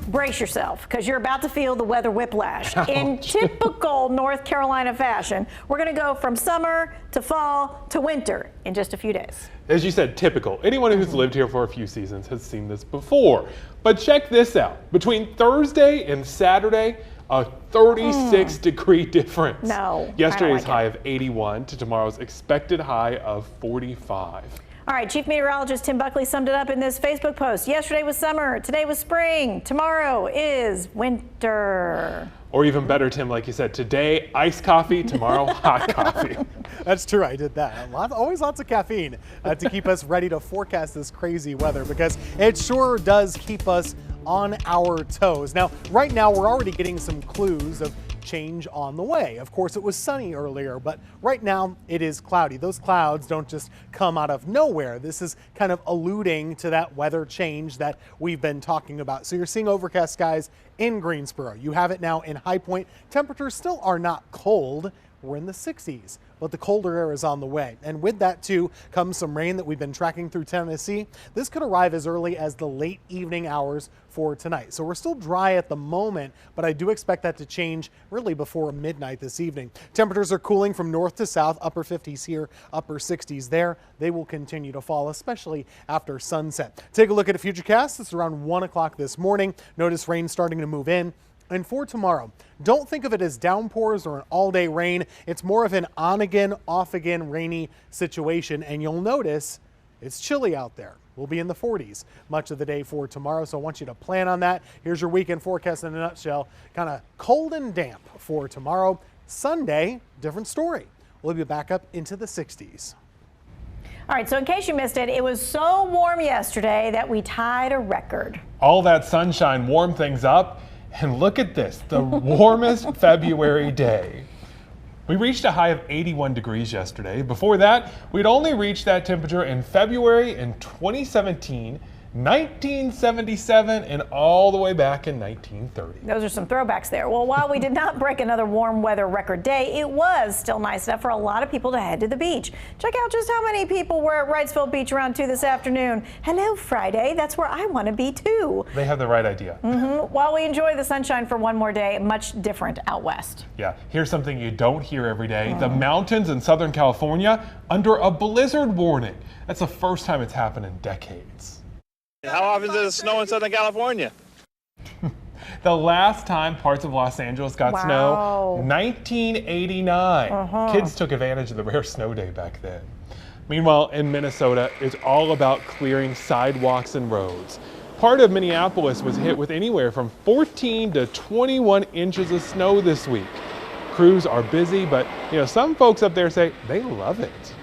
brace yourself because you're about to feel the weather whiplash. In typical North Carolina fashion, we're going to go from summer to fall to winter in just a few days. As you said, typical. Anyone who's lived here for a few seasons has seen this before. But check this out. Between Thursday and Saturday, a 36-degree difference. No. Yesterday's high of 81 to tomorrow's expected high of 45. All right, Chief Meteorologist Tim Buckley summed it up in this Facebook post. Yesterday was summer, today was spring, tomorrow is winter. Or even better, Tim, like you said, today iced coffee, tomorrow hot coffee. That's true, I did that. Always lots of caffeine to keep us ready to forecast this crazy weather because it sure does keep us on our toes. Now, right now, we're already getting some clues of change on the way. Of course, it was sunny earlier, but right now it is cloudy. Those clouds don't just come out of nowhere. This is kind of alluding to that weather change that we've been talking about. So you're seeing overcast skies in Greensboro. You have it now in High Point. Temperatures still are not cold. We're in the 60s, but the colder air is on the way. And with that, too, comes some rain that we've been tracking through Tennessee. This could arrive as early as the late evening hours for tonight. So we're still dry at the moment, but I do expect that to change really before midnight this evening. Temperatures are cooling from north to south, upper 50s here, upper 60s there. They will continue to fall, especially after sunset. Take a look at a futurecast. It's around 1 o'clock this morning. Notice rain starting to move in. And for tomorrow, don't think of it as downpours or an all-day rain. It's more of an on-again, off-again rainy situation. And you'll notice it's chilly out there. We'll be in the 40s much of the day for tomorrow, so I want you to plan on that. Here's your weekend forecast in a nutshell. Kind of cold and damp for tomorrow. Sunday, different story. We'll be back up into the 60s. All right, so in case you missed it, it was so warm yesterday that we tied a record. All that sunshine warmed things up. And look at this, the warmest February day. We reached a high of 81 degrees yesterday. Before that, we'd only reached that temperature in February in 2017, 1977, and all the way back in 1930. Those are some throwbacks there. Well, while we did not break another warm weather record day, it was still nice enough for a lot of people to head to the beach. Check out just how many people were at Wrightsville Beach around 2 this afternoon. Hello, Friday. That's where I want to be, too. They have the right idea. While we enjoy the sunshine for one more day, much different out west. Yeah, here's something you don't hear every day. The mountains in Southern California under a blizzard warning. That's the first time it's happened in decades. How often does it snow in Southern California? The last time parts of Los Angeles got snow, 1989. Kids took advantage of the rare snow day back then. Meanwhile, in Minnesota, it's all about clearing sidewalks and roads. Part of Minneapolis was hit with anywhere from 14 to 21 inches of snow this week. Crews are busy, but some folks up there say they love it.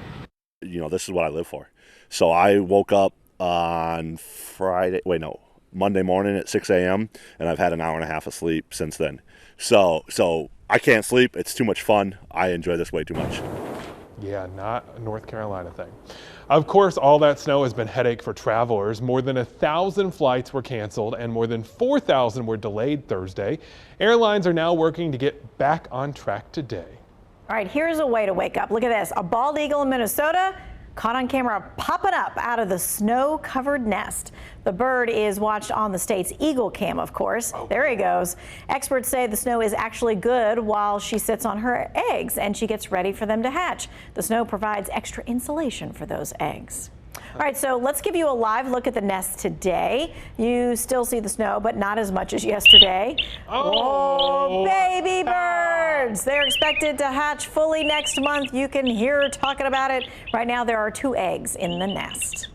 This is what I live for. So I woke up on Monday morning at 6 a.m. and I've had an hour and a half of sleep since then. So I can't sleep. It's too much fun. I enjoy this way too much. Yeah, not a North Carolina thing. Of course, all that snow has been a headache for travelers. More than 1,000 flights were canceled and more than 4,000 were delayed Thursday. Airlines are now working to get back on track today. All right, here's a way to wake up. Look at this. A bald eagle in Minnesota caught on camera popping up out of the snow-covered nest. The bird is watched on the state's Eagle Cam, of course. There he goes. Experts say the snow is actually good while she sits on her eggs and she gets ready for them to hatch. The snow provides extra insulation for those eggs. All right, so let's give you a live look at the nest today. You still see the snow, but not as much as yesterday. Oh, baby birds. They're expected to hatch fully next month. You can hear her talking about it. Right now, there are 2 eggs in the nest.